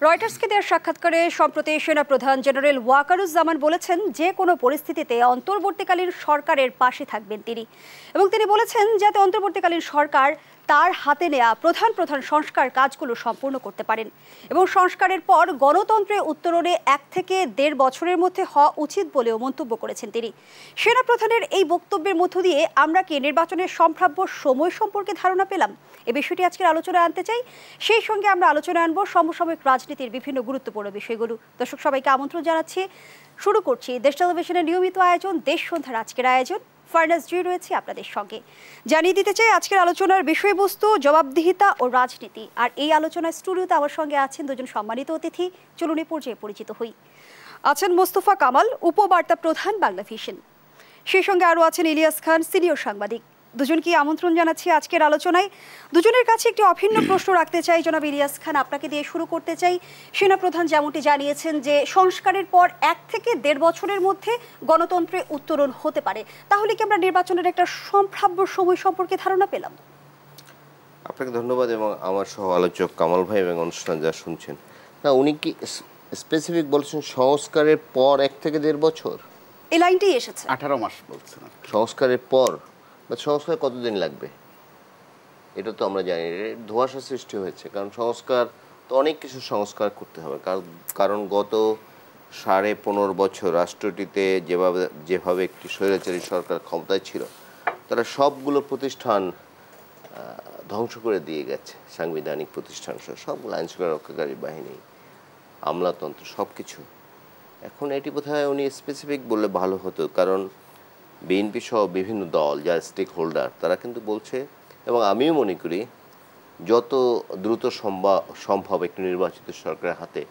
রয়টার্সকে দেওয়া সাক্ষাৎকারে সম্প্রতি সেনা প্রধান জেনারেল ওয়াকারুজ্জামান বলেছেন যে কোনো পরিস্থিতিতে অন্তর্বর্তীকালীন সরকারের পাশে থাকবেন তিনি, এবং তিনি বলেছেন যাতে অন্তর্বর্তীকালীন সরকার তার হাতে নেওয়া প্রধান প্রধান সংস্কার কাজগুলো সম্পূর্ণ করতে পারেন এবং সংস্কারের পর গণতন্ত্রের উত্তরণে 1 থেকে 1.5 বছরের মধ্যে হওয়া উচিত বলেও মন্তব্য করেছেন তিনি। সেনা প্রধানের এই বক্তব্যের মধ্য দিয়ে আমরা কি নির্বাচনের সম্ভাব্য সময় সম্পর্কে ধারণা পেলাম? এই বিষয়টি আজকের আলোচনায় আনতে চাই। সেই সঙ্গে আমরা আলোচনায় আনবো সমসাময়িক রাজনীতির বিভিন্ন গুরুত্বপূর্ণ বিষয়গুলো। দর্শক সবাইকে আমন্ত্রণ জানাচ্ছি। শুরু করছি দেশ টেলিভিশনের নিয়মিত আয়োজন দেশ সন্ধ্যার আজকের আয়োজন। ফারনাজ জি রয়েছে আপনাদের সঙ্গে। জানিয়ে দিতে চাই আজকের আলোচনার বিষয়বস্তু জবাবদিহিতা ও রাজনীতি। আর এই আলোচনায় স্টুডিওতে আমার সঙ্গে আছেন দুজন সম্মানিত অতিথি। চলুন এই পর্যায়ে পরিচিত হই। আছেন মোস্তফা কামাল, উপবার্তা প্রধান, বাংলা ভিশন। সেই সঙ্গে আরও আছেন ইলিয়াস খান, সিনিয়র সাংবাদিক। দুজনকে আমন্ত্রণ জানাচ্ছি আজকের আলোচনায়। দুজনের কাছে একটি অভিন্ন প্রশ্ন রাখতে চাই। জনাব ইলিয়াস খান, আপনাকে দিয়ে শুরু করতে চাই। সেনাপ্রধান যেমনটি জানিয়েছেন যে সংস্কারের পর 1 থেকে 1.5 বছরের মধ্যে গণতন্ত্রে উত্তরণ হতে পারে, তাহলে কি আমরা নির্বাচনের একটা সম্ভাব্য সময় সম্পর্কে ধারণা পেলাম? আপনাকে ধন্যবাদ এবং আমার সহ আলোচক কামাল ভাই এবং অনুষ্ঠান যা শুনছেন, না উনি কি স্পেসিফিক বলছেন সংস্কারের পর 1 থেকে 1.5 বছর? এই লাইনটাই এসেছে। 18 মাস বলছেন। সংস্কারের পর বা সংস্কার কতদিন লাগবে এটা তো আমরা জানি, ধোঁয়াশা সৃষ্টি হয়েছে। কারণ সংস্কার তো অনেক কিছু সংস্কার করতে হবে, কারণ গত 15.5 বছর রাষ্ট্রটিতে যেভাবে একটি স্বৈরাচারী সরকার ক্ষমতায় ছিল, তারা সবগুলো প্রতিষ্ঠান ধ্বংস করে দিয়ে গেছে। সাংবিধানিক প্রতিষ্ঠান সহ সবগুলো, আইনশৃঙ্খলা রক্ষাকারী বাহিনী, আমলাতন্ত্র, সব কিছু। এখন এটি বোধহয় উনি স্পেসিফিক বললে ভালো হতো, কারণ বিএনপি সহ বিভিন্ন দল যারা স্টেক হোল্ডার তারা কিন্তু বলছে, এবং আমিও মনে করি যত দ্রুত সম্ভব একটি নির্বাচিত সরকারের হাতে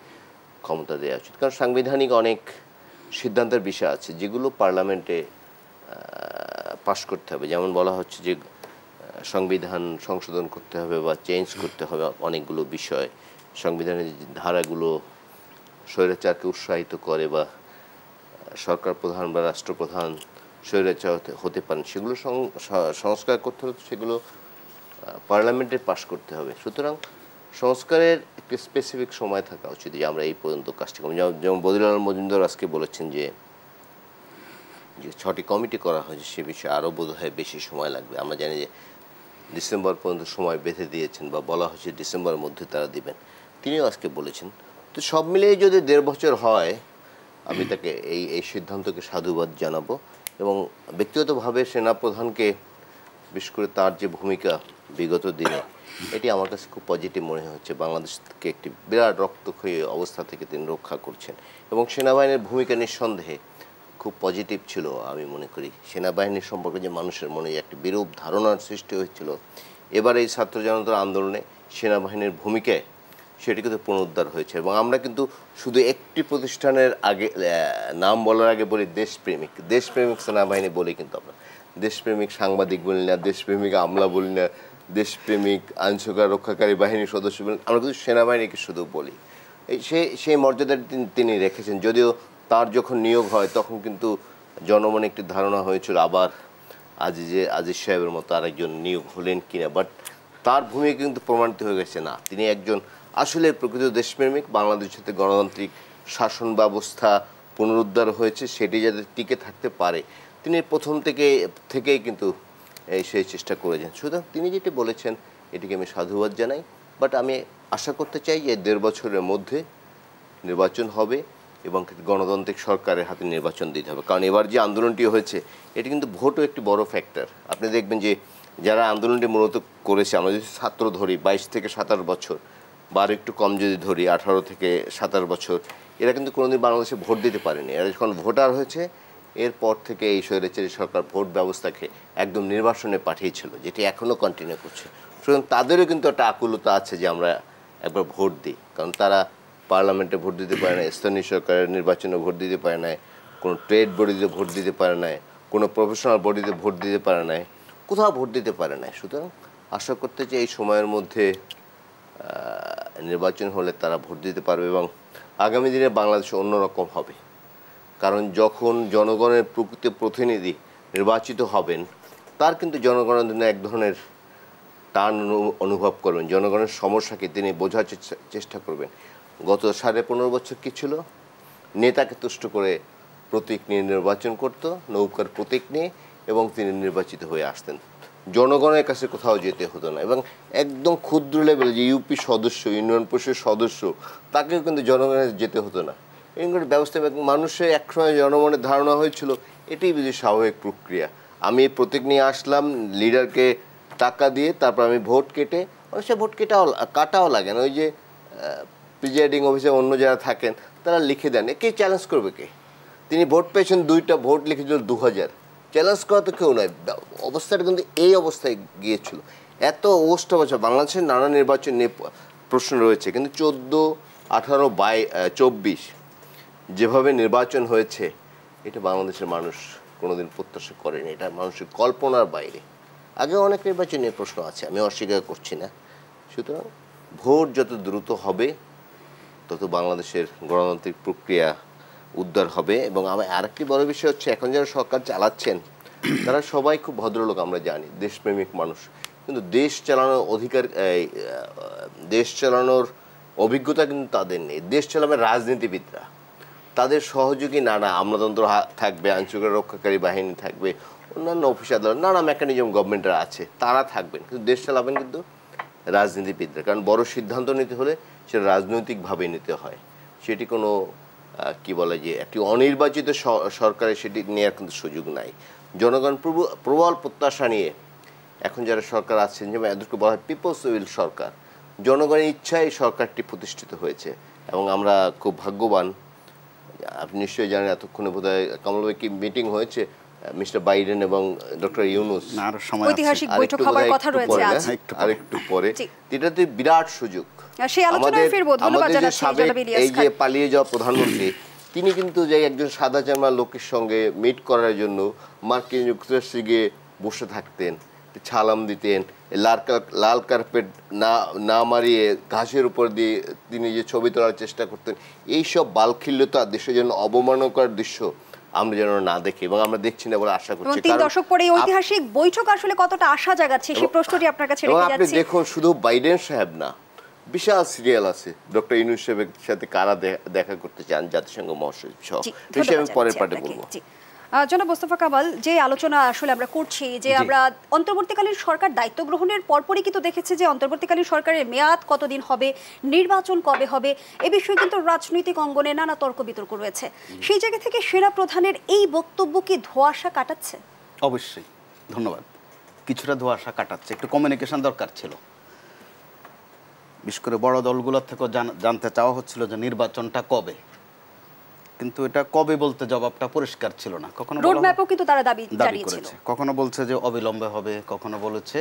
ক্ষমতা দেওয়া উচিত। কারণ সাংবিধানিক অনেক সিদ্ধান্তের বিষয় আছে যেগুলো পার্লামেন্টে পাশ করতে হবে। যেমন বলা হচ্ছে যে সংবিধান সংশোধন করতে হবে বা চেঞ্জ করতে হবে অনেকগুলো বিষয়। সংবিধানের ধারাগুলো স্বৈরাচারকে উৎসাহিত করে বা সরকার প্রধান বা রাষ্ট্রপ্রধান স্বৈরাচার হতে পারেন, সেগুলো সংস্কার করতে হলে সেগুলো পার্লামেন্টে পাশ করতে হবে। সুতরাং সংস্কারের একটি স্পেসিফিক সময় থাকা উচিত যে আমরা এই পর্যন্ত কাজটি করি। যেমন বদিউল মজুমদার আজকে বলেছেন যে 6টি কমিটি করা হয়েছে, সে বিষয়ে আরও বোধহয় বেশি সময় লাগবে। আমরা জানি যে ডিসেম্বর পর্যন্ত সময় বেঁধে দিয়েছেন বা বলা হয়েছে ডিসেম্বরের মধ্যে তারা দিবেন, তিনিও আজকে বলেছেন। তো সব মিলিয়ে যদি 1.5 বছর হয়, আমি তাকে এই সিদ্ধান্তকে সাধুবাদ জানাবো। এবং ব্যক্তিগতভাবে সেনাপ্রধানকে, বিশেষ করে তার যে ভূমিকা বিগত দিনে, এটি আমার কাছে খুব পজিটিভ মনে হচ্ছে। বাংলাদেশকে একটি বিরাট রক্তক্ষয়ী অবস্থা থেকে তিনি রক্ষা করছেন এবং সেনাবাহিনীর ভূমিকা নিঃসন্দেহে খুব পজিটিভ ছিল। আমি মনে করি সেনাবাহিনীর সম্পর্কে যে মানুষের মনে একটি বিরূপ ধারণার সৃষ্টি হয়েছিল, এবার এই ছাত্র জনতার আন্দোলনে সেনাবাহিনীর ভূমিকায় সেটি কিন্তু পুনরুদ্ধার হয়েছে। এবং আমরা কিন্তু শুধু একটি প্রতিষ্ঠানের আগে নাম বলার আগে বলি দেশপ্রেমিক সেনাবাহিনী বলি, কিন্তু আমরা দেশপ্রেমিক সাংবাদিক বলি না, দেশপ্রেমিক আমলা বলি না, দেশপ্রেমিক আইনশৃঙ্খলা রক্ষাকারী বাহিনীর সদস্য বলি, আমরা কিন্তু সেনাবাহিনীকে শুধু বলি। সেই মর্যাদাটি তিনি রেখেছেন। যদিও তার যখন নিয়োগ হয় তখন কিন্তু জনমনে একটি ধারণা হয়েছিল আবার আজিজ সাহেবের মতো আরেকজন নিয়োগ হলেন কিনা, বাট তার ভূমিকা কিন্তু প্রমাণিত হয়ে গেছে না, তিনি একজন আসলে প্রকৃত দেশপ্রেমিক। বাংলাদেশের গণতান্ত্রিক শাসন ব্যবস্থা পুনরুদ্ধার হয়েছে, সেটি যাতে টিকে থাকতে পারে তিনি প্রথম থেকেই কিন্তু সেই চেষ্টা করেছেন। সুতরাং তিনি যেটি বলেছেন এটিকে আমি সাধুবাদ জানাই। বাট আমি আশা করতে চাই যে 1.5 বছরের মধ্যে নির্বাচন হবে এবং গণতান্ত্রিক সরকারের হাতে নির্বাচন দিতে হবে। কারণ এবার যে আন্দোলনটি হয়েছে এটি কিন্তু ভোটও একটি বড় ফ্যাক্টর। আপনি দেখবেন যে যারা আন্দোলনটি মূলত করেছে, আমরা যদি ছাত্র ধরি 22 থেকে 27 বছর বা আর একটু কম যদি ধরি 18 থেকে 27 বছর, এরা কিন্তু কোনোদিন বাংলাদেশে ভোট দিতে পারেনি। এরা যখন ভোটার হয়েছে এরপর থেকে এই স্বৈরাচারী সরকার ভোট ব্যবস্থাকে একদম নির্বাসনে পাঠিয়েছিল, যেটি এখনও কন্টিনিউ করছে। সুতরাং তাদেরও কিন্তু একটা আকুলতা আছে যে আমরা একবার ভোট দিই, কারণ তারা পার্লামেন্টে ভোট দিতে পারে না, স্থানীয় সরকারের নির্বাচনে ভোট দিতে পারে না, কোনো ট্রেড বডিতে ভোট দিতে পারে না, কোনো প্রফেশনাল বডিতে ভোট দিতে পারে না, কোথাও ভোট দিতে পারে না। সুতরাং আশা করতে চাই এই সময়ের মধ্যে নির্বাচন হলে তারা ভোট দিতে পারবে এবং আগামী দিনে বাংলাদেশ অন্যরকম হবে। কারণ যখন জনগণের প্রকৃত প্রতিনিধি নির্বাচিত হবেন, তার কিন্তু জনগণের জন্য এক ধরনের টান অনুভব করবেন, জনগণের সমস্যাকে তিনি বোঝার চেষ্টা করবেন। গত 15.5 বছর কি ছিল? নেতাকে তুষ্ট করে প্রতীক নিয়ে নির্বাচন করত, নৌকার প্রতীক নিয়ে, এবং তিনি নির্বাচিত হয়ে আসতেন। জনগণের কাছে কোথাও যেতে হতো না, এবং একদম ক্ষুদ্র লেভেলে যে ইউপি সদস্য, ইউনিয়ন পরিষদের সদস্য, তাকেও কিন্তু জনগণের যেতে হতো না। এরকম একটা ব্যবস্থা মানুষের একসময় জনগণের ধারণা হয়েছিল এটাই বুঝি স্বাভাবিক প্রক্রিয়া। আমি প্রতীক নিয়ে আসলাম, লিডারকে টাকা দিয়ে, তারপর আমি ভোট কেটে, অবশ্যই ভোট কাটাও লাগে না। ওই যে প্রিজাইডিং অফিসে অন্য যারা থাকেন তারা লিখে দেন, কে চ্যালেঞ্জ করবে? কে? তিনি ভোট পেয়েছেন 2টা, ভোট লিখেছিল 2000, চ্যালেঞ্জ করা তো কেউ নয়। অবস্থাটা কিন্তু এই অবস্থায় গিয়েছিল। এত ওষ্ঠ বছর বাংলাদেশের নানা নির্বাচন নিয়ে প্রশ্ন রয়েছে, কিন্তু 14, 18, 24 যেভাবে নির্বাচন হয়েছে, এটা বাংলাদেশের মানুষ কোনোদিন প্রত্যাশা করেনি। এটা মানুষের কল্পনার বাইরে। আগে অনেক নির্বাচন নিয়ে প্রশ্ন আছে, আমি অস্বীকার করছি না। সুতরাং ভোট যত দ্রুত হবে তত বাংলাদেশের গণতান্ত্রিক প্রক্রিয়া উদ্ধার হবে। এবং আমার আরেকটি বড় বিষয় হচ্ছে, এখন যারা সরকার চালাচ্ছেন তারা সবাই খুব ভদ্রলোক, আমরা জানি, দেশপ্রেমিক মানুষ, কিন্তু দেশ চালানোর অধিকার, দেশ চালানোর অভিজ্ঞতা কিন্তু তাদের নেই। দেশ চালাবে রাজনীতিবিদরা, তাদের সহযোগী নানা আমলাতন্ত্র থাকবে, আইনশৃঙ্খলা রক্ষাকারী বাহিনী থাকবে, অন্যান্য অফিস আদালত, নানা মেকানিজম গভর্নমেন্টের আছে, তারা থাকবেন, কিন্তু দেশ চালাবেন কিন্তু রাজনীতিবিদরা। কারণ বড় সিদ্ধান্ত নিতে হলে সেটা রাজনৈতিকভাবে নিতে হয়। সেটি কোনো কি বলে যে একটি অনির্বাচিত সরকারে সেটি নেওয়ার কিন্তু সুযোগ নাই। জনগণ প্রবল প্রত্যাশা নিয়ে এখন যারা সরকার আছেন, যেমন এদেরকে বলা হয় পিপলস উইল সরকার, জনগণের ইচ্ছায় সরকারটি প্রতিষ্ঠিত হয়েছে। এবং আমরা খুব ভাগ্যবান। আপনি নিশ্চয়ই জানেন, এতক্ষণে বোধহয় কামাল ভাই কি মিটিং হয়েছে মিস্টার বাইডেন এবং ডক্টর ইউনূস, ঐতিহাসিক বৈঠক হবার কথা রয়েছে আজ, আরেকটু পরে। এটাতে বিরাট সুযোগ। সেই আলোচনায় ফিরবো। ধন্যবাদ জানাচ্ছি জনাব ইলিয়াস খান। এই যে পালিয়ে যাওয়া প্রধানমন্ত্রী, তিনি কিন্তু যে একজন সাদা চামড়া লোকের সঙ্গে মিট করার জন্য মার্কিন যুক্তরাষ্ট্রে গিয়ে বসে থাকতেন, ছালাম দিতেন, লাল কার্পেট না মারিয়ে ঘাসের উপর দিয়ে তিনি যে ছবি তোলার চেষ্টা করতেন, এইসব বালখিল্যতা, দেশের জন্য অবমাননাকর দৃশ্য আমরা যেন না দেখি, এবং আমরা দেখছি না বলে আশা করছি। 3 দশক পরে এই ঐতিহাসিক বৈঠক আসলে কতটা আশা জাগাচ্ছে সেই প্রশ্নটি আপনার কাছে রেখে যাচ্ছি। আপনি দেখুন, শুধু বাইডেন সাহেব না, বিশাল সিরিয়াল আছে ডক্টর ইউনূস সাহেবের সাথে কারা দেখা করতে চান, জাতিসংঘ মহাসচিব সহ। বিষয়ে আমি পরের পার্টে বলবো। জনাব মোস্তফা কামাল, যে আলোচনা আসলে আমরা করছি, যে আমরা অন্তর্বর্তীকালীন সরকার দায়িত্ব গ্রহণের পরপরই কিন্তু দেখেছি যে অন্তর্বর্তীকালীন সরকারের মেয়াদ কতদিন হবে, নির্বাচন কবে হবে, এ বিষয়ে কিন্তু রাজনৈতিক অঙ্গনে নানা তর্ক বিতর্ক রয়েছে। সেই জায়গা থেকে সেনা প্রধানের এই বক্তব্য কি ধোঁয়াশা কাটাচ্ছে? অবশ্যই, ধন্যবাদ। কিছুটা ধোঁয়াশা কাটাচ্ছে, একটু কমিউনিকেশন দরকার ছিল। বিশেষ করে বড় দলগুলোর থেকেও জানতে চাওয়া হচ্ছিল যে নির্বাচনটা কবে, কিন্তু এটা কবে বলতে জবাবটা পরিষ্কার ছিল না। কখনো রোডম্যাপও কিন্তু তারা দাবি করেছে, কখনো বলছে যে অবিলম্বে হবে, কখনো বলেছে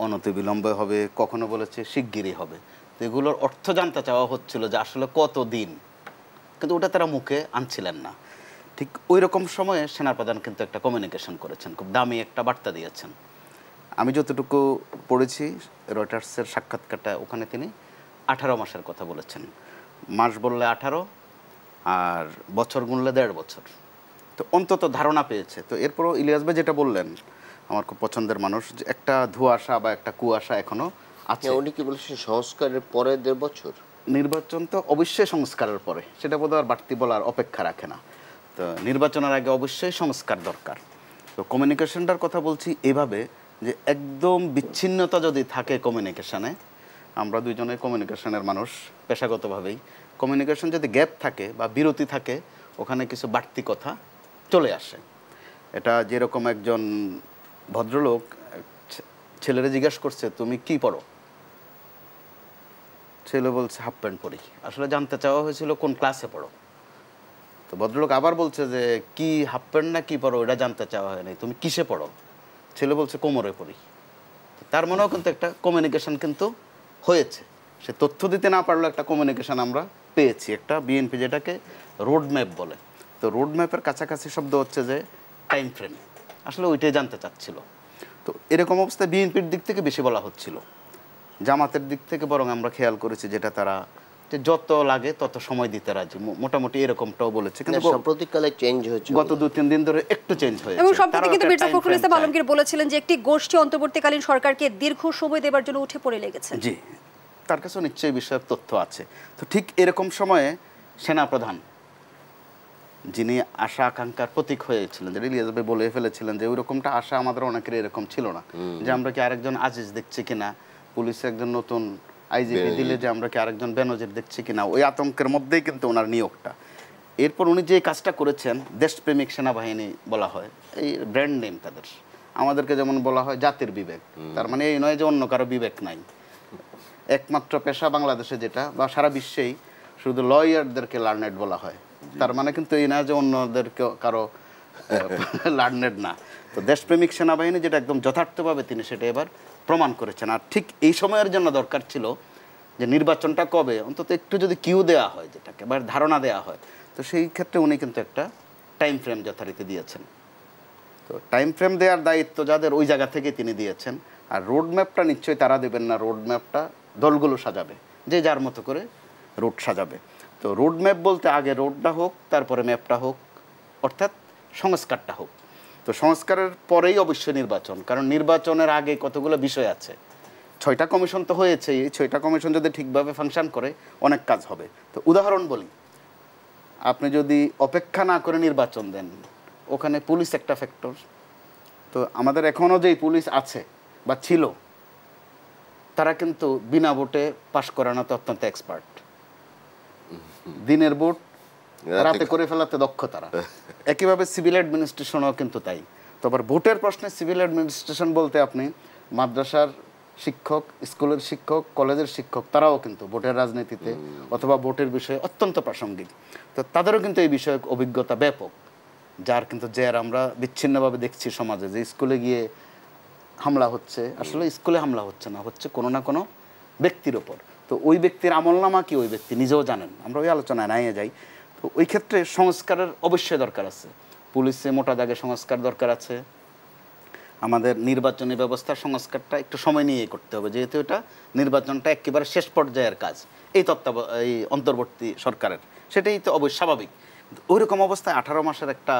অনতিবিলম্বে হবে, কখনো বলেছে শিগগিরই হবে। তো এগুলোর অর্থ জানতে চাওয়া হচ্ছিল যে আসলে কত দিন, কিন্তু ওটা তারা মুখে আনছিলেন না। ঠিক ওই রকম সময়ে সেনাপ্রধান কিন্তু একটা কমিউনিকেশন করেছেন, খুব দামি একটা বার্তা দিয়েছেন। আমি যতটুকু পড়েছি রয়টার্সের সাক্ষাৎকারটা, ওখানে তিনি 18 মাসের কথা বলেছেন। মাস বললে 18 আর বছর গুনলে 1.5 বছর। তো অন্তত ধারণা পেয়েছে। তো এরপরও ইলিয়াস ভাই যেটা বললেন, আমার খুব পছন্দের মানুষ, যে একটা ধোঁয়াশা বা একটা কুয়াশা এখনো আছে। উনি কি বলেছেন সংস্কারের পরে 1.5 বছর? নির্বাচন তো অবশ্যই সংস্কারের পরে, সেটা বোধহয় আর বাড়তি বলার অপেক্ষা রাখে না। তো নির্বাচনের আগে অবশ্যই সংস্কার দরকার। তো কমিউনিকেশনটার কথা বলছি এভাবে যে একদম বিচ্ছিন্নতা যদি থাকে কমিউনিকেশনে, আমরা দুইজনে কমিউনিকেশনের মানুষ পেশাগতভাবেই, কমিউনিকেশন যদি গ্যাপ থাকে বা বিরতি থাকে, ওখানে কিছু বাড়তি কথা চলে আসে। এটা যেরকম একজন ভদ্রলোক ছেলেরে জিজ্ঞাসা করছে তুমি কি পড়ো, ছেলে বলছে হাফ প্যান্ট পরি। আসলে জানতে চাওয়া হয়েছিল কোন ক্লাসে পড়ো। তো ভদ্রলোক আবার বলছে যে কি হাফ প্যান্ট না কি পড়ো এটা জানতে চাওয়া হয়নি, তুমি কিসে পড়ো। ছেলে বলছে কোমরে পড়ি। তার মনেও কিন্তু একটা কমিউনিকেশন কিন্তু হয়েছে। সে তথ্য দিতে না পারলেও একটা কমিউনিকেশন আমরা পেয়েছি, একটা বিএনপি যেটাকে রোড ম্যাপ বলে। তো রোড ম্যাপের কাছাকাছি শব্দ হচ্ছে যে টাইম ফ্রেম, আসলে ওইটাই জানতে চাচ্ছিল। তো এরকম অবস্থায় বিএনপির দিক থেকে বেশি বলা হচ্ছিল, জামাতের দিক থেকে বরং আমরা খেয়াল করেছি যেটা তারা যে যত লাগে তত সময় দিতে রাজি, মোটামুটি এরকমটাও বলেছে। কিন্তু সাম্প্রতিককালে চেঞ্জ হয়েছে, গত 2-3 দিন ধরে একটু চেঞ্জ হয়েছে। এবং সম্প্রতি কিন্তু মির্জা ফখরুল ইসলাম আলমগীর বলেছিলেন যে একটি গোষ্ঠী অন্তর্বর্তীকালীন সরকারকে দীর্ঘ সময় দেবার জন্য উঠে পড়ে লেগেছে। জি, তার কাছেও নিশ্চয়ই বিষয়ক তথ্য আছে। তো ঠিক এরকম সময়ে সেনাপ্রধান, যিনি আশা আকাঙ্ক্ষার প্রতীক হয়েছিলেন, যেটা ইলিয়াস ভাই বলে ফেলেছিলেন যে ওই রকমটা আশা আমাদের অনেকের এরকম ছিল না, যে আমরা কি আরেকজন আজিজ দেখছি কিনা, পুলিশে একজন নতুন আইজিপি দিলে যে আমরা কি আরেকজন বেনজির দেখছি কিনা, ওই আতঙ্কের মধ্যেই কিন্তু ওনার নিয়োগটা। এরপর উনি যে কাজটা করেছেন, দেশপ্রেমিক সেনাবাহিনী বলা হয়, এই ব্র্যান্ড নেম তাদের। আমাদেরকে যেমন বলা হয় জাতির বিবেক, তার মানে এই নয় যে অন্য কারো বিবেক নাই। একমাত্র পেশা বাংলাদেশে যেটা, বা সারা বিশ্বেই শুধু লয়ারদেরকে লার্নেড বলা হয়, তার মানে কিন্তু এই না যে অন্যদেরকে কারো লার্নেড না। তো দেশপ্রেমিক সেনাবাহিনী যেটা একদম যথার্থভাবে তিনি সেটা এবার প্রমাণ করেছেন। আর ঠিক এই সময়ের জন্য দরকার ছিল যে নির্বাচনটা কবে, অন্তত একটু যদি কিউ দেওয়া হয়, যেটাকে এবার ধারণা দেওয়া হয়, তো সেই ক্ষেত্রে উনি কিন্তু একটা টাইম ফ্রেম যথারীতি দিয়েছেন। তো টাইম ফ্রেম দেওয়ার দায়িত্ব যাদের, ওই জায়গা থেকে তিনি দিয়েছেন। আর রোড ম্যাপটা নিশ্চয়ই তারা দেবেন না, রোড ম্যাপটা দলগুলো সাজাবে, যে যার মতো করে রোড সাজাবে। তো রোড ম্যাপ বলতে আগে রোডটা হোক, তারপরে ম্যাপটা হোক, অর্থাৎ সংস্কারটা হোক। তো সংস্কারের পরেই অবশ্যই নির্বাচন, কারণ নির্বাচনের আগে কতগুলো বিষয় আছে। 6টা কমিশন তো হয়েছে, এই 6টা কমিশন যদি ঠিকভাবে ফাংশন করে অনেক কাজ হবে। তো উদাহরণ বলি, আপনি যদি অপেক্ষা না করে নির্বাচন দেন, ওখানে পুলিশ একটা ফ্যাক্টর। তো আমাদের এখনও যেই পুলিশ আছে বা ছিল, তারা কিন্তু বিনা ভোটে পাশ করানোতে অত্যন্ত এক্সপার্ট। দিনের ভোট রাতে করে ফেলাতে দক্ষ তারা। একইভাবে সিভিল অ্যাডমিনিস্ট্রেশনও কিন্তু তাই। তো আবার ভোটের প্রশ্নে সিভিল অ্যাডমিনিস্ট্রেশন বলতে আপনি মাদ্রাসার শিক্ষক, স্কুলের শিক্ষক, কলেজের শিক্ষক, তারাও কিন্তু ভোটের রাজনীতিতে অথবা ভোটের বিষয়ে অত্যন্ত প্রাসঙ্গিক। তো তাদেরও কিন্তু এই বিষয়ে অভিজ্ঞতা ব্যাপক, যার কিন্তু যে আর আমরা বিচ্ছিন্নভাবে দেখছি সমাজে, যে স্কুলে গিয়ে হামলা হচ্ছে, আসলে স্কুলে হামলা হচ্ছে না, হচ্ছে কোনো না কোনো ব্যক্তির ওপর। তো ওই ব্যক্তির আমলনামা কি ওই ব্যক্তি নিজেও জানেন, আমরা ওই আলোচনায় নাই যাই। তো ওই ক্ষেত্রে সংস্কারের অবশ্যই দরকার আছে। পুলিশে মোটা দাগে সংস্কার দরকার আছে। আমাদের নির্বাচনী ব্যবস্থার সংস্কারটা একটু সময় নিয়ে করতে হবে, যেহেতু এটা নির্বাচনটা একেবারে শেষ পর্যায়ের কাজ এই অন্তর্বর্তী সরকারের, সেটাই তো অবশ্যই স্বাভাবিক। ওই রকম অবস্থায় 18 মাসের একটা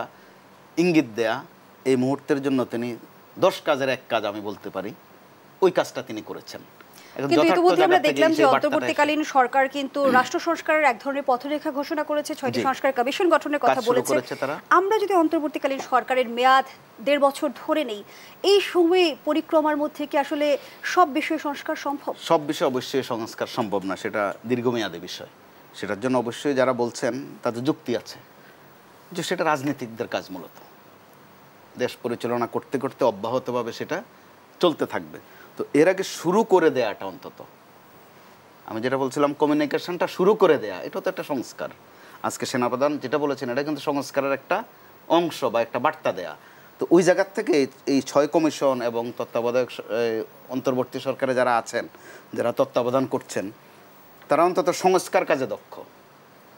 ইঙ্গিত দেয়া, এই মুহূর্তের জন্য তিনি 10 কাজের এক কাজ আমি বলতে পারি, ওই কাজটা তিনি করেছেন। কিন্তু ইতিমধ্যে আমরা দেখলাম যে অন্তর্বর্তীকালীন সরকার কিন্তু রাষ্ট্র সংস্কারের এক ধরনের পথরেখা ঘোষণা করেছে, 6টি সংস্কার কমিশন গঠনের কথা বলেছে। আমরা যদি অন্তর্বর্তীকালীন সরকারের মেয়াদ 1.5 বছর ধরে নেই, এই সময়ে পরিক্রমার মধ্যে কি আসলে সব বিষয়ে সংস্কার সম্ভব? সব বিষয়ে অবশ্যই সংস্কার সম্ভব না, সেটা দীর্ঘমেয়াদী বিষয়। সেটার জন্য অবশ্যই যারা বলছেন তাদের যুক্তি আছে, যে সেটা রাজনীতিকদের কাজ। মূলত দেশ পরিচালনা করতে করতে অব্যাহতভাবে সেটা চলতে থাকবে। তো এর আগে শুরু করে দেয়াটা, অন্তত আমি যেটা বলছিলাম কমিউনিকেশনটা শুরু করে দেয়া, এটা তো একটা সংস্কার। আজকে সেনাপ্রধান যেটা বলেছেন, এটা কিন্তু সংস্কারের একটা অংশ বা একটা বার্তা দেয়া। তো ওই জায়গার থেকে এই 6 কমিশন এবং তত্ত্বাবধায়ক অন্তর্বর্তী সরকারে যারা আছেন, যারা তত্ত্বাবধান করছেন, তারা অন্তত সংস্কার কাজে দক্ষ,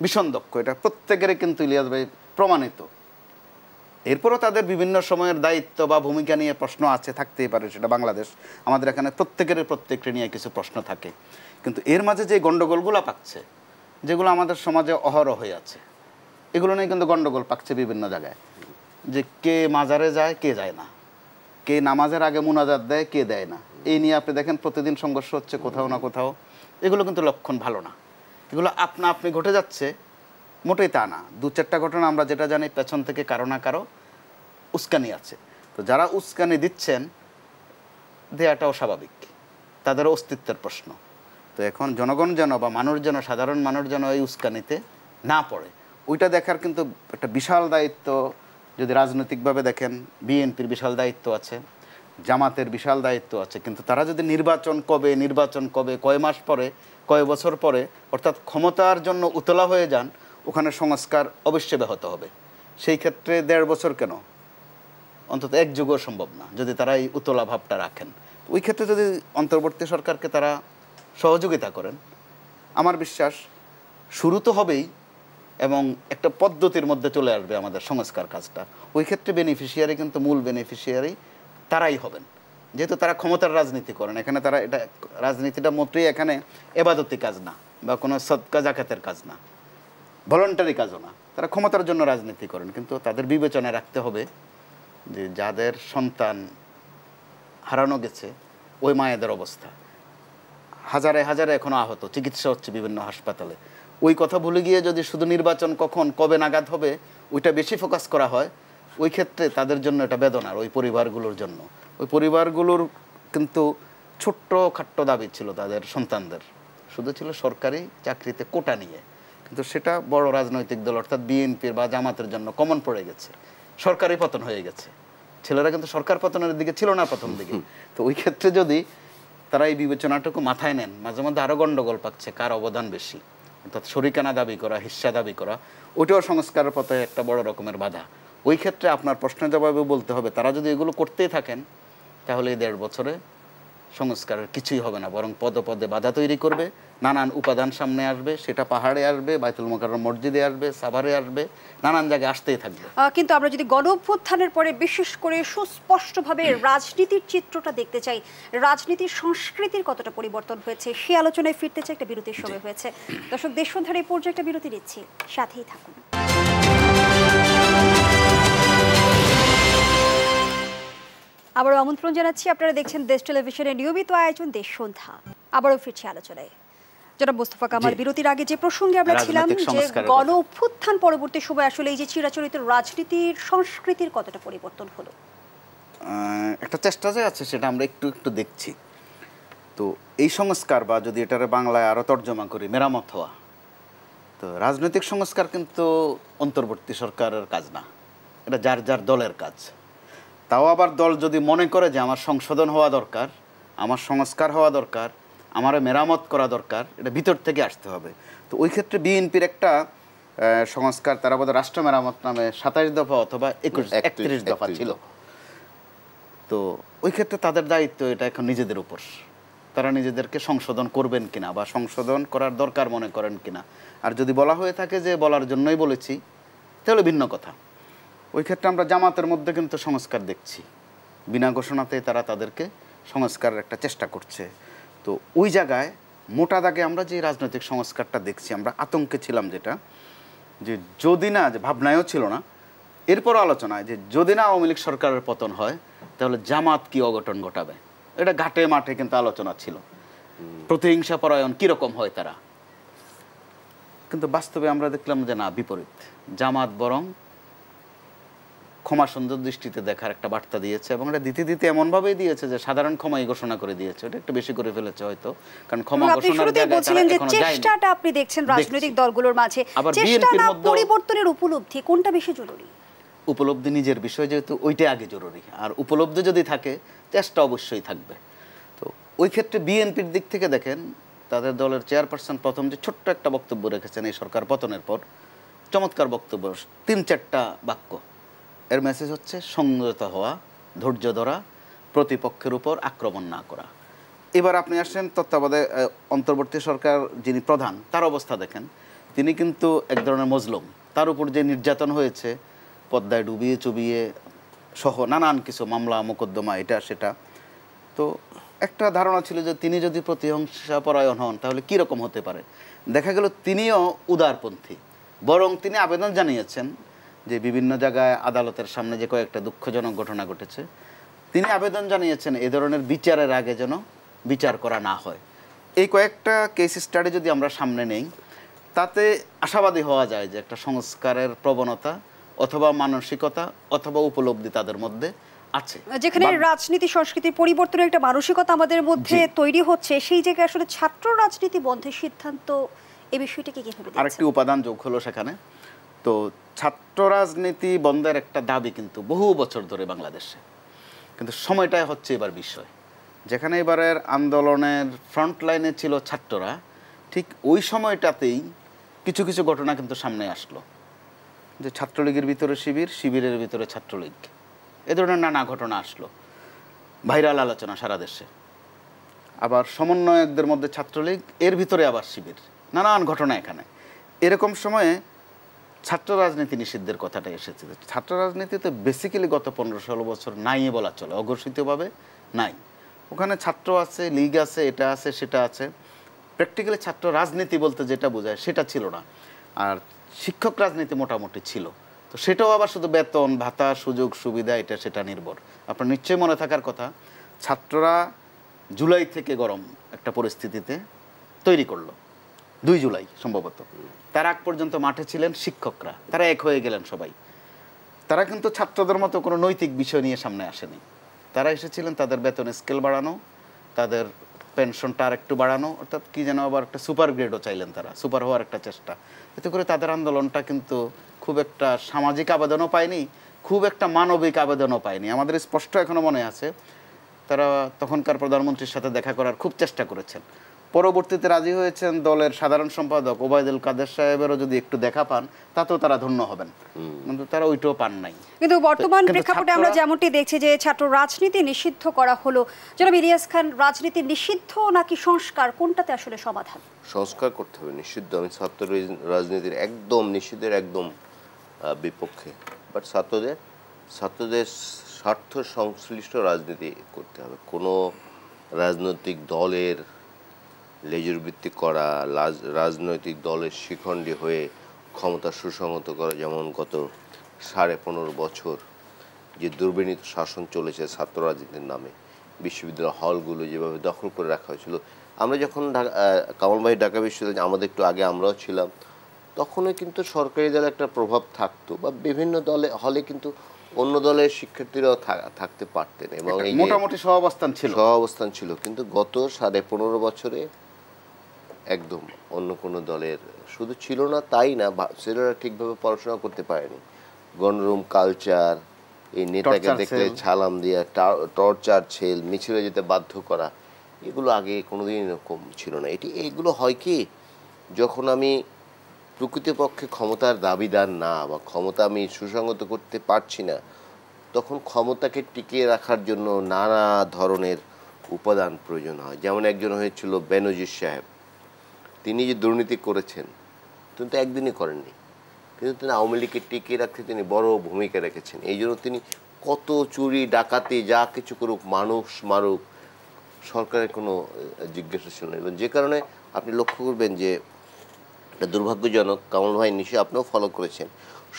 ভীষণ দক্ষ। এটা প্রত্যেকেরই কিন্তু ইলিয়াস ভাই প্রমাণিত। এরপরও তাদের বিভিন্ন সময়ের দায়িত্ব বা ভূমিকা নিয়ে প্রশ্ন আছে, থাকতেই পারে, সেটা বাংলাদেশ। আমাদের এখানে প্রত্যেককে নিয়ে কিছু প্রশ্ন থাকে। কিন্তু এর মাঝে যে গণ্ডগোলগুলো পাচ্ছে, যেগুলো আমাদের সমাজে অহরহ হয়ে আছে, এগুলো নিয়ে কিন্তু গণ্ডগোল পাচ্ছে বিভিন্ন জায়গায়। যে কে মাজারে যায়, কে যায় না, কে নামাজের আগে মুনাজাত দেয়, কে দেয় না, এই নিয়ে আপনি দেখেন প্রতিদিন সংঘর্ষ হচ্ছে কোথাও না কোথাও। এগুলো কিন্তু লক্ষণ ভালো না। এগুলো আপনি ঘটে যাচ্ছে, মোটেই তা না। 2-4টা ঘটনা আমরা যেটা জানি, পেছন থেকে কারো না কারো উস্কানি আছে। তো যারা উস্কানি দিচ্ছেন, দেয়াটাও স্বাভাবিক, তাদের অস্তিত্বের প্রশ্ন। তো এখন জনগণ যেন বা মানুষ যেন, সাধারণ মানুষ যেন এই উস্কানিতে না পড়ে, ওইটা দেখার কিন্তু একটা বিশাল দায়িত্ব। যদি রাজনৈতিকভাবে দেখেন, বিএনপির বিশাল দায়িত্ব আছে, জামাতের বিশাল দায়িত্ব আছে। কিন্তু তারা যদি নির্বাচন কবে, কয় মাস পরে, কয় বছর পরে, অর্থাৎ ক্ষমতার জন্য উতলা হয়ে যান, ওখানে সংস্কার অবশ্যই ব্যাহত হবে। সেই ক্ষেত্রে 1.5 বছর কেন, অন্তত 1 যুগও সম্ভব না, যদি তারা এই উতলা ভাবটা রাখেন। ওই ক্ষেত্রে যদি অন্তর্বর্তী সরকারকে তারা সহযোগিতা করেন, আমার বিশ্বাস শুরু তো হবেই এবং একটা পদ্ধতির মধ্যে চলে আসবে আমাদের সংস্কার কাজটা। ওই ক্ষেত্রে বেনিফিশিয়ারি কিন্তু মূল বেনিফিশিয়ারি তারাই হবেন, যেহেতু তারা ক্ষমতার রাজনীতি করেন। এখানে তারা এটা রাজনীতিটা মোটেই এখানে এবাদতি কাজ না, বা কোনো সদকা জাকাতের কাজ না, ভলান্টারি কাজও না। তারা ক্ষমতার জন্য রাজনীতি করেন। কিন্তু তাদের বিবেচনায় রাখতে হবে যে যাদের সন্তান হারানো গেছে, ওই মায়েদের অবস্থা, হাজারে হাজারে এখনো আহত, চিকিৎসা হচ্ছে বিভিন্ন হাসপাতালে। ওই কথা ভুলে গিয়ে যদি শুধু নির্বাচন কখন কবে নাগাদ হবে ওইটা বেশি ফোকাস করা হয়, ওই ক্ষেত্রে তাদের জন্য এটা বেদনার, ওই পরিবারগুলোর জন্য। ওই পরিবারগুলোর কিন্তু ছোট্ট খাট্ট দাবি ছিল তাদের সন্তানদের, শুধু ছিল সরকারি চাকরিতে কোটা নিয়ে। কিন্তু সেটা বড় রাজনৈতিক দল অর্থাৎ বিএনপির বা জামাতের জন্য কমন পড়ে গেছে, সরকারি পতন হয়ে গেছে। ছেলেরা কিন্তু সরকার পতনের দিকে ছিল না প্রথম দিকে। তো ওই ক্ষেত্রে যদি তারা এই বিবেচনাটুকু মাথায় নেন, মাঝে মধ্যে আরও গণ্ডগোল পাচ্ছে কার অবদান বেশি, অর্থাৎ শরিকানা দাবি করা, হিস্সা দাবি করা, ওইটাও সংস্কারের পথে একটা বড় রকমের বাধা। ওই ক্ষেত্রে আপনার প্রশ্নের জবাবে বলতে হবে, তারা যদি এগুলো করতেই থাকেন তাহলে এই 1.5 বছরে সংস্কারের কিছুই হবে না, বরং পদে পদে বাধা তৈরি করবে, নানান উপাদান সামনে আসবে, সেটা পাহাড়ে আসবে, বাইতুল মোকাররম মসজিদে আসবে, সাভারে আসবে, নানান জায়গায় আসতেই থাকবে। কিন্তু আমরা যদি গণ অভ্যুত্থানের পরে বিশেষ করে সুস্পষ্টভাবে রাজনীতির চিত্রটা দেখতে চাই, রাজনীতির সংস্কৃতির কতটা পরিবর্তন হয়েছে সেই আলোচনায় ফিরতে চাই। একটা বিরতির সময় হয়েছে। দর্শক, দেশবন্ধুর এই পর্যায়ে একটা বিরতি নিচ্ছি, সাথেই থাকুন। আবারও আমন্ত্রণ জানাচ্ছি, আপনারা দেখছেন দেশ টেলিভিশনের নিয়মিত আয়োজন দেশ সন্ধ্যা। আবারও ফিরছি আলোচনায়। জনাব মোস্তফা কামাল, বিরতির আগে যে প্রসঙ্গে আমরা ছিলাম যে গণ অভ্যুত্থান পরবর্তী সময় আসলে এই যে চিরাচরিত রাজনীতির সংস্কৃতির কতটা পরিবর্তন হলো, একটা চেষ্টা যে আছে সেটা আমরা একটু একটু দেখছি। তো এই সংস্কার বা যদি এটারে বাংলায় আরও তর্জমা করি মেরামত হওয়া, তো রাজনৈতিক সংস্কার কিন্তু অন্তর্বর্তী সরকারের কাজ না, এটা যার যার দলের কাজ। তাও আবার দল যদি মনে করে যে আমার সংশোধন হওয়া দরকার, আমার সংস্কার হওয়া দরকার, আমার মেরামত করা দরকার, এটা ভিতর থেকে আসতে হবে। তো ওই ক্ষেত্রে বিএনপির একটা সংস্কার, তারা বোধহয় রাষ্ট্র মেরামত নামে 27 দফা অথবা 31 দফা ছিল। তো ওই ক্ষেত্রে তাদের দায়িত্ব এটা এখন নিজেদের উপর, তারা নিজেদেরকে সংশোধন করবেন কিনা বা সংশোধন করার দরকার মনে করেন কিনা। আর যদি বলা হয়ে থাকে যে বলার জন্যই বলেছি, তাহলে ভিন্ন কথা। ওই ক্ষেত্রে আমরা জামাতের মধ্যে কিন্তু সংস্কার দেখছি, বিনা ঘোষণাতেই তারা তাদেরকে সংস্কারের একটা চেষ্টা করছে। তো ওই জায়গায় মোটা দাগে আমরা যে রাজনৈতিক সংস্কারটা দেখছি, আমরা আতঙ্কে ছিলাম যেটা, যে যদি না, যে ভাবনায়ও ছিল না, এরপর আলোচনায় যে যদি না আওয়ামী লীগ সরকারের পতন হয় তাহলে জামাত কি অঘটন ঘটাবে, এটা ঘাটে মাঠে কিন্তু আলোচনা ছিল। প্রতিহিংসা পরায়ণ কীরকম হয় তারা, কিন্তু বাস্তবে আমরা দেখলাম যে না, বিপরীত। জামাত বরং ক্ষমা সুন্দর দৃষ্টিতে দেখার একটা বার্তা দিয়েছে, এবং এটা দিতে দিতে এমনভাবেই দিয়েছে যে সাধারণ ক্ষমাই ঘোষণা করে দিয়েছে। এটা একটু বেশি করে ফেলেছে হয়তো, কারণ ক্ষমা ঘোষণার জায়গায় তারা এখনো যায়নি। চেষ্টাটা আপনি দেখছেন রাজনৈতিক দলগুলোর মাঝে, চেষ্টা না পরিবর্তনের উপলব্ধি কোনটা বেশি জরুরি? উপলব্ধি নিজের বিষয়, যেহেতু ওইটাই আগে জরুরি। আর উপলব্ধি যদি থাকে, চেষ্টা অবশ্যই থাকবে। তো ওই ক্ষেত্রে বিএনপির দিক থেকে দেখেন, তাদের দলের চেয়ারপারসন প্রথম যে ছোট্ট একটা বক্তব্য রেখেছেন এই সরকার পতনের পর, চমৎকার বক্তব্য, 3-4টা বাক্য। এর মেসেজ হচ্ছে সংযত হওয়া, ধৈর্য ধরা, প্রতিপক্ষের উপর আক্রমণ না করা। এবার আপনি আসেন তত্ত্বাবধায়ক অন্তর্বর্তী সরকার যিনি প্রধান, তার অবস্থা দেখেন, তিনি কিন্তু এক ধরনের মজলুম। তার উপর যে নির্যাতন হয়েছে, পদ্মায় ডুবিয়ে চুবিয়ে সহ নানান কিছু মামলা মোকদ্দমা, এটা সেটা। তো একটা ধারণা ছিল যে তিনি যদি প্রতিহিংসা পরায়ণ হন তাহলে কীরকম হতে পারে। দেখা গেল তিনিও উদারপন্থী, বরং তিনি আবেদন জানিয়েছেন যে বিভিন্ন জায়গায় আদালতের সামনে যে কয়েকটা দুঃখজনক ঘটনা ঘটেছে, তিনি আবেদন জানিয়েছেন এ ধরনের বিচারের আগে যেন বিচার করা না হয়। এই কয়েকটা কেস স্টাডি যদি আমরা সামনে নেই, তাতে আশাবাদী হওয়া যায় যে একটা সংস্কারের প্রবণতা অথবা মানসিকতা অথবা উপলব্ধি তাদের মধ্যে আছে। যেখানে রাজনীতি সংস্কৃতির পরিবর্তনের একটা মানসিকতা আমাদের মধ্যে তৈরি হচ্ছে, সেই জায়গায় আসলে ছাত্র রাজনীতি বন্ধের সিদ্ধান্ত, এই বিষয়টাকে কিভাবে দেখছেন? আরেকটি উপাদান যোগ হলো সেখানে। তো ছাত্র রাজনীতি বন্ধের একটা দাবি কিন্তু বহু বছর ধরে বাংলাদেশে, কিন্তু সময়টাই হচ্ছে এবার বিষয়। যেখানে এবারের আন্দোলনের ফ্রন্ট লাইনে ছিল ছাত্ররা, ঠিক ওই সময়টাতেই কিছু কিছু ঘটনা কিন্তু সামনে আসলো, যে ছাত্রলীগের ভিতরে শিবির, শিবিরের ভিতরে ছাত্রলীগ, এ ধরনের নানা ঘটনা আসলো, ভাইরাল আলোচনা সারা দেশে। আবার সমন্বয়কদের মধ্যে ছাত্রলীগ, এর ভিতরে আবার শিবির, নানান ঘটনা এখানে। এরকম সময়ে ছাত্র রাজনীতি নিষিদ্ধের কথাটা এসেছে। ছাত্র রাজনীতিতে বেসিক্যালি গত 15-16 বছর নাই বলা চলে, অঘোষিতভাবে নাই। ওখানে ছাত্র আছে, লীগ আছে, এটা আছে, সেটা আছে। প্র্যাকটিক্যালি ছাত্র রাজনীতি বলতে যেটা বোঝায় সেটা ছিল না। আর শিক্ষক রাজনীতি মোটামুটি ছিল, তো সেটাও আবার শুধু বেতন ভাতা সুযোগ সুবিধা এটা সেটা নির্ভর। আপনার নিশ্চয়ই মনে থাকার কথা, ছাত্ররা জুলাই থেকে গরম একটা পরিস্থিতিতে তৈরি করলো। 2 জুলাই সম্ভবত। তার আগ পর্যন্ত মাঠে ছিলেন শিক্ষকরা, তারা এক হয়ে গেলেন সবাই। তারা কিন্তু ছাত্রদের মতো কোনো নৈতিক বিষয় নিয়ে সামনে আসেনি। তারা এসেছিলেন তাদের বেতনের স্কেল বাড়ানো, তাদের পেনশনটা আর একটু বাড়ানো, অর্থাৎ কি যেন আবার একটা সুপার গ্রেডও চাইলেন, তারা সুপার হওয়ার একটা চেষ্টা। এতে করে তাদের আন্দোলনটা কিন্তু খুব একটা সামাজিক আবেদনও পায়নি, খুব একটা মানবিক আবেদনও পায়নি। আমাদের স্পষ্ট এখনো মনে আছে তারা তখনকার প্রধানমন্ত্রীর সাথে দেখা করার খুব চেষ্টা করেছেন, পরবর্তীতে রাজি হয়েছেন দলের সাধারণ সম্পাদক ওবায়দুল কাদের সাহেবেরও যদি একটু দেখা পান তাতেও তারা ধন্য হবেন, কিন্তু তারা ওইটাও পান নাই। কিন্তু বর্তমান প্রেক্ষাপটে আমরা যেমনটি দেখছি যে ছাত্র রাজনীতি নিষিদ্ধ করা হলো, জনাব ইলিয়াস খান, রাজনীতি নিষিদ্ধ নাকি সংস্কার, কোনটাতে আসলে সমাধান? সংস্কার করতে হবে, নিষিদ্ধ। আমি ছাত্র রাজনীতির একদম নিষিদ্ধের একদম বিপক্ষে, বাট ছাত্রদের স্বার্থ সংশ্লিষ্ট রাজনীতি করতে হবে। কোনো রাজনৈতিক দলের লেজুরবৃত্তি করা, রাজনৈতিক দলের শিখণ্ডী হয়ে ক্ষমতা সুসংহত করা, যেমন গত 15.5 বছর যে দুর্বিনীত শাসন চলেছে ছাত্র রাজনীতির নামে, বিশ্ববিদ্যালয় হলগুলো যেভাবে দখল করে রাখা হয়েছিল। আমরা যখন কামাল ভাই ঢাকা বিশ্ববিদ্যালয়, আমাদের একটু আগে আমরাও ছিলাম, তখনও কিন্তু সরকারি দলে একটা প্রভাব থাকতো, বা বিভিন্ন দলে হলে কিন্তু অন্য দলের শিক্ষার্থীরাও থাকতে পারতেন, এবং এই মোটামুটি সহাবস্থান ছিল। কিন্তু গত 15.5 বছরে একদম অন্য কোনো দলের শুধু ছিল না, তাই না, ছেলেরা ঠিকভাবে পড়াশোনা করতে পারেনি। গণরুম কালচার, এই নেতাকে দেখলে ছালাম দিয়া, টর্চার ছেল, মিছিলে যেতে বাধ্য করা, এগুলো আগে কোনোদিন এরকম ছিল না। এইগুলো হয় কি, যখন আমি প্রকৃতপক্ষে ক্ষমতার দাবিদার না, বা ক্ষমতা আমি সুসংগত করতে পারছি না, তখন ক্ষমতাকে টিকিয়ে রাখার জন্য নানা ধরনের উপাদান প্রয়োজন হয়। যেমন একজন হয়েছিল বেনজির সাহেব, তিনি যে দুর্নীতি করেছেন তিনি তো একদিনই করেননি, কিন্তু তিনি আওয়ামী লীগকে টিকিয়ে রাখতে তিনি বড় ভূমিকা রেখেছেন। এই জন্য তিনি কত চুরি ডাকাতি যা কিছু করুক, মানুষ মারুক, সরকারের কোনো জিজ্ঞাসা ছিল না। এবং যে কারণে আপনি লক্ষ্য করবেন যে এটা দুর্ভাগ্যজনক, কামাল ভাই নিশ্চয়ই আপনিও ফলো করেছেন,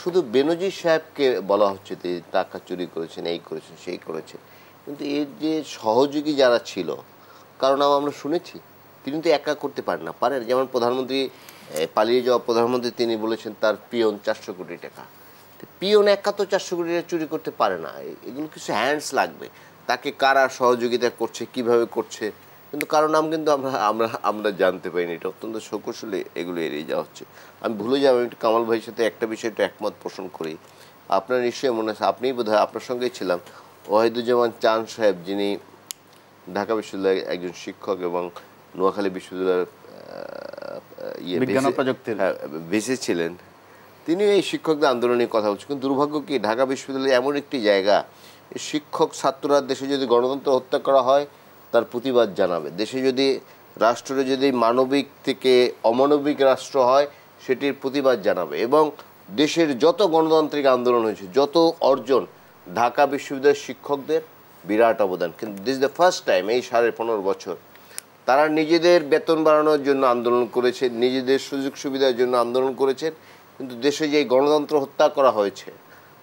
শুধু বেনজির সাহেবকে বলা হচ্ছে যে টাকা চুরি করেছেন, এই করেছেন, সেই করেছেন, কিন্তু এর যে সহযোগী যারা ছিল, কারণ আমরা শুনেছি তিনি তো একা করতে পারেন। যেমন প্রধানমন্ত্রী, পালিয়ে যাওয়া প্রধানমন্ত্রী, তিনি বলেছেন তার পিয়ন 400 কোটি টাকা। পিয়ন একা তো 400 কোটি টাকা চুরি করতে পারে না, এগুলো কিছু হ্যান্ডস লাগবে, তাকে কারা সহযোগিতা করছে, কিভাবে করছে, কিন্তু কারণ কিন্তু আমরা জানতে পারিনি। এটা অত্যন্ত সকুশলে এগুলো এড়িয়ে যাওয়া হচ্ছে। আমি ভুলে যাব, আমি একটু কামাল ভাইয়ের সাথে একটা বিষয়টা একমত পোষণ করি। আপনার নিশ্চয়ই মনে আছে, আপনিই বোধহয়, আপনার সঙ্গেই ছিলাম, ওয়াহিদুজ্জামান চাঁদ সাহেব, যিনি ঢাকা বিশ্ববিদ্যালয়ের একজন শিক্ষক এবং নোয়াখালী বিশ্ববিদ্যালয়ের ভিসি ছিলেন, তিনি এই শিক্ষকদের আন্দোলনের কথা বলছেন। কিন্তু দুর্ভাগ্য কি, ঢাকা বিশ্ববিদ্যালয় এমন একটি জায়গা, শিক্ষক ছাত্ররা দেশে যদি গণতন্ত্র হত্যা করা হয় তার প্রতিবাদ জানাবে, দেশে যদি রাষ্ট্রে যদি মানবিক থেকে অমানবিক রাষ্ট্র হয় সেটির প্রতিবাদ জানাবে, এবং দেশের যত গণতান্ত্রিক আন্দোলন হয়েছে, যত অর্জন, ঢাকা বিশ্ববিদ্যালয়ের শিক্ষকদের বিরাট অবদান। কিন্তু দিস দ্য ফার্স্ট টাইম এই 15.5 বছর তারা নিজেদের বেতন বাড়ানোর জন্য আন্দোলন করেছেন, নিজেদের সুযোগ সুবিধার জন্য আন্দোলন করেছেন, কিন্তু দেশে যে গণতন্ত্র হত্যা করা হয়েছে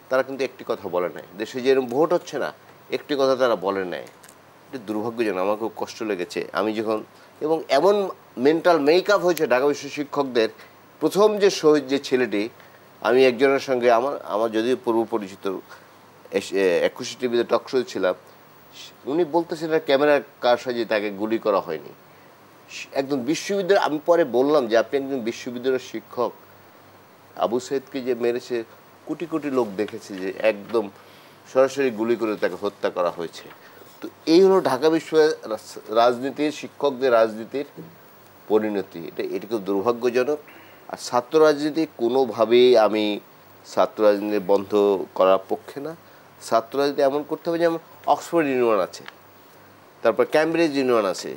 তারা কিন্তু একটি কথা বলে নাই। দেশে যেরকম ভোট হচ্ছে না, একটি কথা তারা বলে নেয়। এটা দুর্ভাগ্যজনক, আমার খুব কষ্ট লেগেছে। আমি যখন, এবং এমন মেন্টাল মেকআপ হয়েছে ঢাকা বিশ্ব শিক্ষকদের, প্রথম যে শহীদ যে ছেলেটি, আমি একজনের সঙ্গে আমার যদিও পূর্ব পরিচিত 21 টিভিতে টক শো ছিলাম, উনি বলতেছিলেন ক্যামেরার কার সাজিয়ে তাকে গুলি করা হয়নি। একদম বিশ্ববিদ্যালয়, আমি পরে বললাম যে আপনি একজন বিশ্ববিদ্যালয়ের শিক্ষক, আবু সাইদকে যে মেরেছে কোটি কোটি লোক দেখেছে, যে একদম সরাসরি গুলি করে তাকে হত্যা করা হয়েছে। তো এই হলো ঢাকা বিশ্ববিদ্যালয় রাজনীতির, শিক্ষকদের রাজনীতির পরিণতি। এটা খুব দুর্ভাগ্যজনক। আর ছাত্র রাজনীতি কোনোভাবেই আমি ছাত্র রাজনীতি বন্ধ করার পক্ষে না। ছাত্র রাজনীতি এমন করতে হবে, যেমন অক্সফোর্ড ইউনিয়ন আছে, তারপর ক্যামব্রিজ ইউনিয়ন আছে,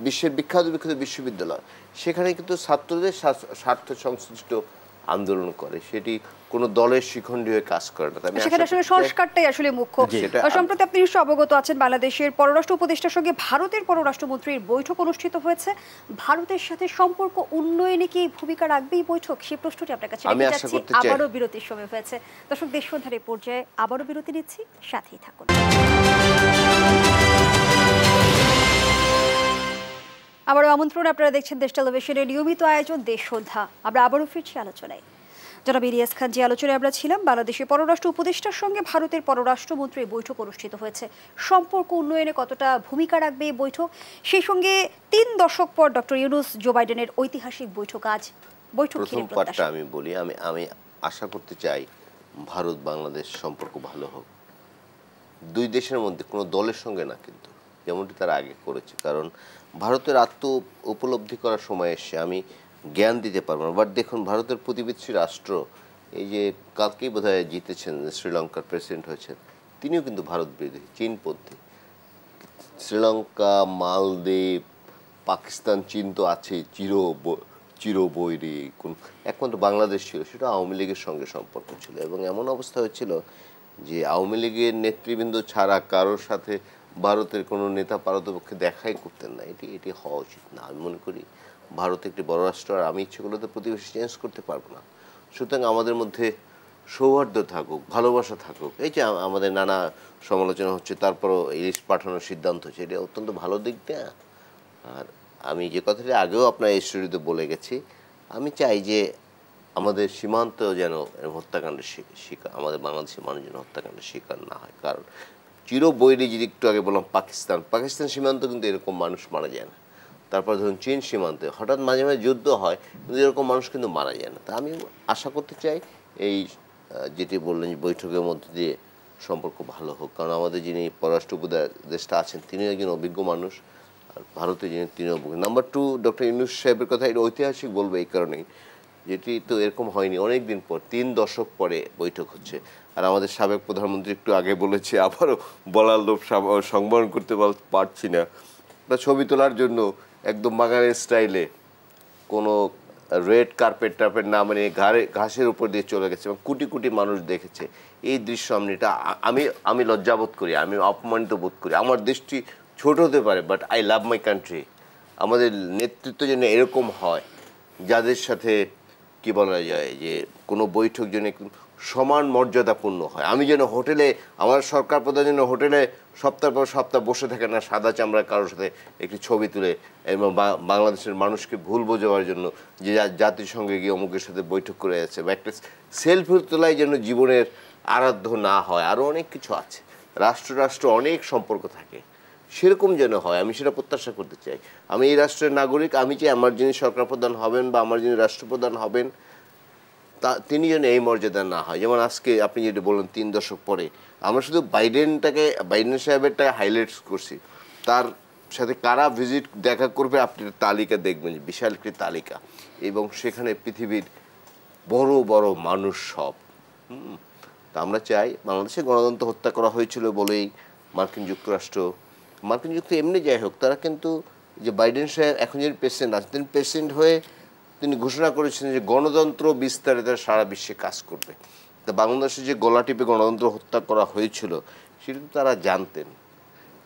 বিশ্বের বিখ্যাত বিশ্ববিদ্যালয়, সেখানে কিন্তু ছাত্রদের স্বার্থ সংশ্লিষ্ট আন্দোলন করে, সেটি কোনো দলের শিখণ্ডী হয়ে কাজ করে না। সেখানে আসলে সংস্কারটাই আসলে মুখ্য। সম্প্রতি আপনি নিশ্চয়ই অবগত আছেন, বাংলাদেশের পররাষ্ট্র উপদেষ্টার সঙ্গে ভারতের পররাষ্ট্রমন্ত্রীর বৈঠক অনুষ্ঠিত হয়েছে। ভারতের সাথে সম্পর্ক উন্নয়নে কি ভূমিকা রাখবে এই বৈঠক, সেই প্রশ্নটি আপনার কাছে রেখে যাচ্ছি। আবারও বিরতির সময় হয়েছে। দর্শক, দেশ সন্ধ্যার এই পর্যায়ে আবারও বিরতি নিচ্ছি, সাথেই থাকুন। আবারও আমন্ত্রণ, আপনারা দেখছেন দেশ টেলিভিশনের নিয়মিত আয়োজন দেশ সন্ধ্যা। আমরা আবারও ফিরছি আলোচনায়। জনাব ইলিয়াস খান, যে আলোচনায় আমরা ছিলাম, বাংলাদেশের পররাষ্ট্র উপদেষ্টার সঙ্গে ভারতের পররাষ্ট্রমন্ত্রীর বৈঠক অনুষ্ঠিত হয়েছে। সম্পর্ক উন্নয়নে কতটা ভূমিকা রাখবে এই বৈঠক, সেই সঙ্গে 3 দশক পর ডক্টর ইউনূস জো বাইডেনের ঐতিহাসিক বৈঠক আজ। বৈঠক প্রথম পার্টটা আমি বলি, আমি আশা করতে চাই ভারত বাংলাদেশ সম্পর্ক ভালো হোক, দুই দেশের মধ্যে, কোনো দলের সঙ্গে না, কিন্তু যেমনটি তারা আগে করেছে। কারণ ভারতের আত্ম উপলব্ধি করার সময় এসে আমি জ্ঞান দিতে পারবো না। বাট দেখুন, ভারতের প্রতিবেশী রাষ্ট্র, এই যে কালকেই বোধহয় জিতেছেন শ্রীলঙ্কার প্রেসিডেন্ট হয়েছেন, তিনিও কিন্তু ভারত বিরোধী, চীনপন্থী। শ্রীলঙ্কা, মালদ্বীপ, পাকিস্তান, চীন তো আছে চিরবৈরী। কোন একমাত্র বাংলাদেশ ছিল, সেটা আওয়ামী লীগের সঙ্গে সম্পর্ক ছিল। এবং এমন অবস্থা হয়েছিল যে আওয়ামী লীগের নেতৃবৃন্দ ছাড়া কারোর সাথে ভারতের কোনো নেতা পারতপক্ষে দেখাই করতেন না। এটি হওয়া উচিত না। আমি মনে করি ভারত একটি বড় রাষ্ট্র, আর আমি ইচ্ছে করলে তো প্রতিবেশী চেঞ্জ করতে পারবো না। সুতরাং আমাদের মধ্যে সৌহার্দ্য থাকুক, ভালোবাসা থাকুক। এই যে আমাদের নানা সমালোচনা হচ্ছে, তারপরও ইলিশ পাঠানোর সিদ্ধান্ত হচ্ছে, এটা অত্যন্ত ভালো দিক না। আর আমি যে কথাটি আগেও আপনার এই স্টোরিতে বলে গেছি, আমি চাই যে আমাদের সীমান্ত যেন হত্যাকাণ্ডের শিকার, আমাদের বাংলাদেশের মানুষ যেন হত্যাকাণ্ডের শিকার না হয়। কারণ চিরবৈরী, যদি একটু আগে বললাম পাকিস্তান সীমান্ত কিন্তু এরকম মানুষ মারা যায় না। তারপর ধরুন চীন সীমান্তে হঠাৎ মাঝে মাঝে যুদ্ধ হয়, কিন্তু এরকম মানুষ কিন্তু মারা যায় না। তা আমি আশা করতে চাই এই যেটি বললেন বৈঠকের মধ্যে দিয়ে সম্পর্ক ভালো হোক। কারণ আমাদের যিনি পররাষ্ট্র উপদেষ্টা আছেন, তিনিও একজন অভিজ্ঞ মানুষ, আর ভারতে যিনি, তিনিও অভিজ্ঞ। নাম্বার 2, ডক্টর ইউনূস সাহেবের কথা এটা ঐতিহাসিক বলবো এই কারণেই, যেটি তো এরকম হয়নি, অনেক দিন পর, 3 দশক পরে বৈঠক হচ্ছে। আর আমাদের সাবেক প্রধানমন্ত্রী একটু আগে বলেছে, আবারও বলার লোভ সংবরণ করতে পারছি না, তা ছবি তোলার জন্য একদম বাঙালির স্টাইলে কোনো রেড কার্পেট না মানে ঘাসের উপর দিয়ে চলে গেছে এবং কোটি কোটি মানুষ দেখেছে এই দৃশ্য। আমি লজ্জাবোধ করি, আমি অপমানিত বোধ করি। আমার দেশটি ছোট হতে পারে, but I love my country. আমাদের নেতৃত্ব যেন এরকম হয়, যাদের সাথে কি বলা যায় যে কোনো বৈঠক যেন সমান মর্যাদাপূর্ণ হয়। আমি যেন হোটেলে, আমার সরকার প্রধান যেন হোটেলে সপ্তাহ পর সপ্তাহ বসে থাকে না সাদা চামড়া কারোর সাথে একটি ছবি তুলে, এবং বাংলাদেশের মানুষকে ভুল বোঝাবার জন্য যে জাতিসংঘে গিয়ে অমুকের সাথে বৈঠক করে যাচ্ছে, বা একটা সেলফি তোলাই যেন জীবনের আরাধ্য না হয়। আরও অনেক কিছু আছে, রাষ্ট্র অনেক সম্পর্ক থাকে, সেরকম যেন হয়, আমি সেটা প্রত্যাশা করতে চাই। আমি এই রাষ্ট্রের নাগরিক, আমি চাই আমার যিনি সরকার প্রধান হবেন বা আমার যিনি রাষ্ট্রপ্রধান হবেন, তিনি যেন এই মর্যাদা না হয়। যেমন আজকে আপনি যেটা বললেন 3 দশক পরে, আমরা শুধু বাইডেন সাহেবেরটাকে হাইলাইটস করছি, তার সাথে কারা ভিজিট দেখা করবে আপনি তালিকা দেখবেন, বিশাল একটি তালিকা, এবং সেখানে পৃথিবীর বড় বড় মানুষ সব। তা আমরা চাই, বাংলাদেশে গণতন্ত্র হত্যা করা হয়েছিল বলেই মার্কিন যুক্তরাষ্ট্র এমনি যাই হোক, তারা কিন্তু যে বাইডেন সাহেব এখন যিনি প্রেসিডেন্ট আছেন, তিনি প্রেসিডেন্ট হয়ে তিনি ঘোষণা করেছেন যে গণতন্ত্র বিস্তারে তারা সারা বিশ্বে কাজ করবে। তা বাংলাদেশে যে গলা টিপে গণতন্ত্র হত্যা করা হয়েছিল সেটা তো তারা জানতেন,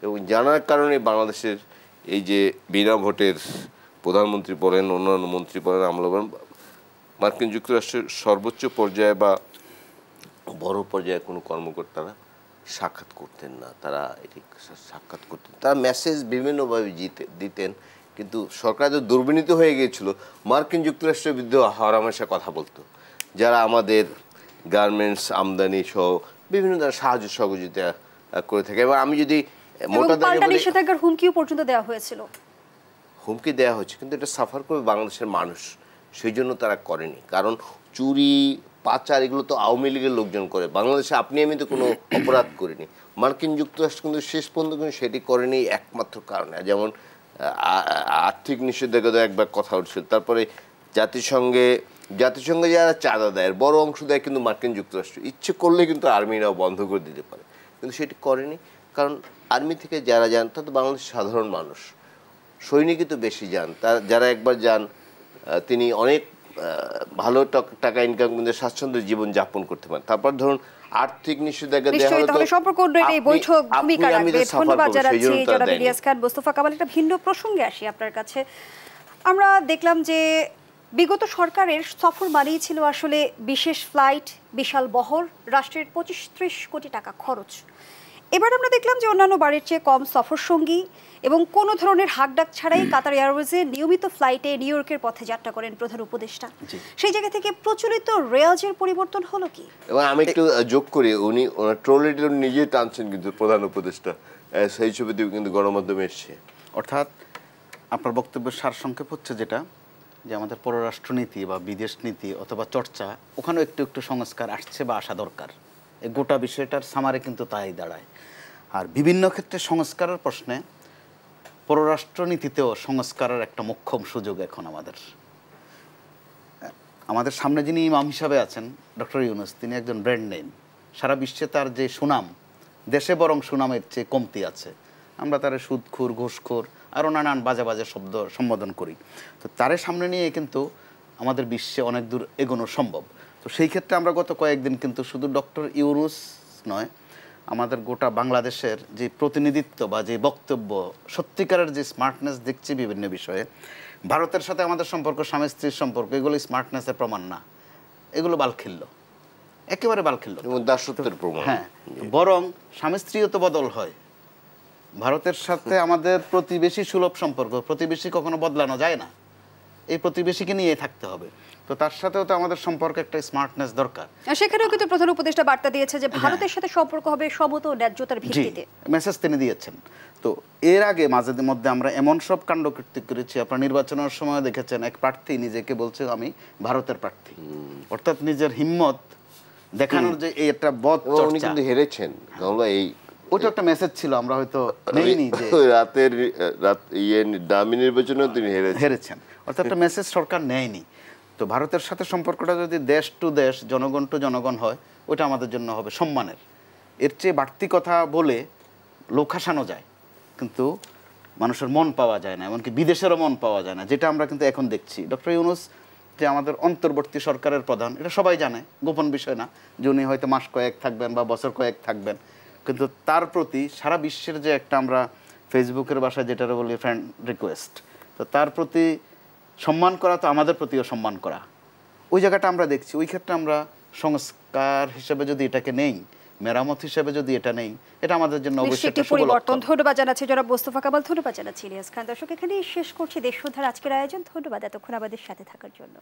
এবং জানার কারণে বাংলাদেশের এই যে বিনা ভোটের প্রধানমন্ত্রী বলেন, অন্যান্য মন্ত্রী বলেন, আমলা বলেন, মার্কিন যুক্তরাষ্ট্রের সর্বোচ্চ পর্যায়ে বা বড় পর্যায়ে কোনো কর্মকর্তারা সাক্ষাৎ করতেন না। তারা এটি সাক্ষাৎ করতেন, তারা মেসেজ বিভিন্নভাবে দিতেন, কিন্তু সরকার তো দুর্বিনীত হয়ে গিয়েছিল, মার্কিন যুক্তরাষ্ট্রের বিরুদ্ধে হরহামেশা কথা বলতো, যারা আমাদের গার্মেন্টস আমদানি সহ বিভিন্ন ধরনের সাহায্য সহযোগিতা করে থাকে। এবং আমি যদি মোটা দাগে নিষেধাজ্ঞার হুমকিও পর্যন্ত দেওয়া হয়েছিল, হুমকি দেওয়া হয়েছে, কিন্তু এটা সাফার করবে বাংলাদেশের মানুষ, সেই জন্য তারা করেনি। কারণ চুরি, পাচার এগুলো তো আওয়ামী লীগের লোকজন করে, বাংলাদেশে আপনি আমি তো কোনো অপরাধ করিনি। মার্কিন যুক্তরাষ্ট্র কিন্তু শেষ পর্যন্ত কিন্তু সেটি করেনি একমাত্র কারণে, যেমন আর্থিক নিষেধাজ্ঞা তো একবার কথা উঠছিল, তারপরে জাতিসংঘে যারা চাঁদা দেয় বড় অংশ দেয় কিন্তু মার্কিন যুক্তরাষ্ট্র, ইচ্ছে করলে কিন্তু আর্মিরাও বন্ধ করে দিতে পারে, কিন্তু সেটি করেনি। কারণ আর্মি থেকে যারা যান তারা তো বাংলাদেশের সাধারণ মানুষ, সৈনিকই তো বেশি যান, যারা একবার যান তিনি অনেক ভালো টাকা ইনকাম কিন্তু স্বাচ্ছন্দ্য জীবন যাপন করতে পারেন। তারপর ধরুন আর্থিক নিষেধাজ্ঞা দেওয়া হলো, তাহলে সম্পর্ক উন্নয়নে এই বৈঠক ভূমিকা রাখবে। ধন্যবাদ জানাচ্ছি জনাব ইলিয়াস খান। মোস্তফা কামাল, একটা ভিন্ন প্রসঙ্গে আসি আপনার কাছে। আমরা দেখলাম যে বিগত সরকারের সফর মানেই ছিল আসলে বিশেষ ফ্লাইট, বিশাল বহর, রাষ্ট্রের 25-30 কোটি টাকা খরচ। এবার আমরা দেখলাম যে অন্যান্য বারের চেয়ে কম সফর সঙ্গী এবং কোনো ধরনের হাকডাক ছাড়াই কাতার এয়ারওয়েজে নিয়মিত ফ্লাইটে নিউ ইয়র্কের পথে যাত্রা করেন প্রধান উপদেষ্টা। সেই জায়গা থেকে প্রচলিত রেওয়াজের পরিবর্তন হলো কি? এবং আমি একটু যোগ করি, উনি ওনার ট্রলিটা নিজেই টানছেন কিন্তু প্রধান উপদেষ্টা, সেই ছবি দিয়ে কিন্তু গণমাধ্যমে এসছে। অর্থাৎ আপনার বক্তব্যের সারসংক্ষেপ হচ্ছে যেটা, যে আমাদের পররাষ্ট্রনীতি বা বিদেশ নীতি অথবা চর্চা, ওখানেও একটু একটু সংস্কার আসছে বা আসা দরকার। এই গোটা বিষয়টার সামারে কিন্তু তাই দাঁড়ায়। আর বিভিন্ন ক্ষেত্রে সংস্কারের প্রশ্নে পররাষ্ট্রনীতিতেও সংস্কারের একটা মোক্ষম সুযোগ এখন আমাদের সামনে যিনি ইমাম হিসাবে আছেন ডক্টর ইউনূস, তিনি একজন ব্র্যান্ড নেম। সারা বিশ্বে তার যে সুনাম, দেশে বরং সুনামের চেয়ে কমতি আছে। আমরা তার সুদখোর, ঘুষখোর আরও নানান বাজে বাজে শব্দ সম্বোধন করি। তো তারে সামনে নিয়ে কিন্তু আমাদের বিশ্বে অনেক দূর এগোনো সম্ভব। তো সেই ক্ষেত্রে আমরা গত কয়েকদিন কিন্তু শুধু ডক্টর ইউনূস নয়, আমাদের গোটা বাংলাদেশের যে প্রতিনিধিত্ব বা যে বক্তব্য, সত্যিকারের যে স্মার্টনেস দেখছি বিভিন্ন বিষয়ে, ভারতের সাথে আমাদের সম্পর্ক, স্বামী স্ত্রীর সম্পর্ক, এগুলো স্মার্টনেসের প্রমাণ না, এগুলো বালখিল্য, একেবারে বালখিল্য, দাসত্বের প্রমাণ। হ্যাঁ, বরং স্বামী স্ত্রীও তো বদল হয়। ভারতের সাথে আমাদের প্রতিবেশী সুলভ সম্পর্ক, প্রতিবেশী কখনো বদলানো যায় না, এই প্রতিবেশীকে নিয়ে থাকতে হবে। তো তার সাথেও তো আমাদের সম্পর্কে একটা স্মার্টনেস দরকার। সেখানেও কিন্তু প্রধান উপদেষ্টা বার্তা দিয়েছে যে ভারতের সাথে সম্পর্ক হবে সমতা ও ন্যায্যতার ভিত্তিতে, মেসেজ তিনি দিয়েছেন। তো এর আগে মাঝে মধ্যে আমরা এমন সব কাণ্ডকীর্তি করেছি, আপনার নির্বাচনের সময় দেখেছেন এক প্রার্থী নিজেকে বলছে আমি ভারতের প্রার্থী, অর্থাৎ নিজের হিম্মত দেখানোর যে এই একটা বদ চর্চা। উনি কিন্তু হেরেছেন, এই ওটা একটা মেসেজ ছিল, আমরা হয়তো নেইনি যে রাতের দামি নির্বাচনেও তিনি হেরেছেন, অর্থাৎ একটা মেসেজ সরকার নেয়নি। তো ভারতের সাথে সম্পর্কটা যদি দেশ টু দেশ, জনগণ টু জনগণ হয়, ওটা আমাদের জন্য হবে সম্মানের। এর চেয়ে বাড়তি কথা বলে লোক হাসানো যায়, কিন্তু মানুষের মন পাওয়া যায় না, এমনকি বিদেশেরও মন পাওয়া যায় না, যেটা আমরা কিন্তু এখন দেখছি। ডক্টর ইউনূস যে আমাদের অন্তর্বর্তী সরকারের প্রধান, এটা সবাই জানে, গোপন বিষয় না যে উনি হয়তো মাস কয়েক থাকবেন বা বছর কয়েক থাকবেন, কিন্তু তার প্রতি সারা বিশ্বের যে একটা, আমরা ফেসবুকের ভাষায় যেটা বলি ফ্রেন্ড রিকোয়েস্ট, তো তার প্রতি সম্মান করা তো আমাদের প্রতিও সম্মান করা, ওই জায়গাটা আমরা দেখছি। ওই ক্ষেত্রে আমরা সংস্কার হিসেবে যদি এটাকে নেই, মেরামত হিসেবে যদি এটা নেই, এটা আমাদের জন্য অবশ্যই একটা পরিবর্তন। ধন্যবাদ জানাচ্ছি জনাব মোস্তফা কামাল, ধন্যবাদ জানাচ্ছি ইলিয়াস খান। দর্শক, এখানেই শেষ করছি দেশসুদ্ধার আজকের আয়োজন। ধন্যবাদ এতক্ষণ আমাদের সাথে থাকার জন্য।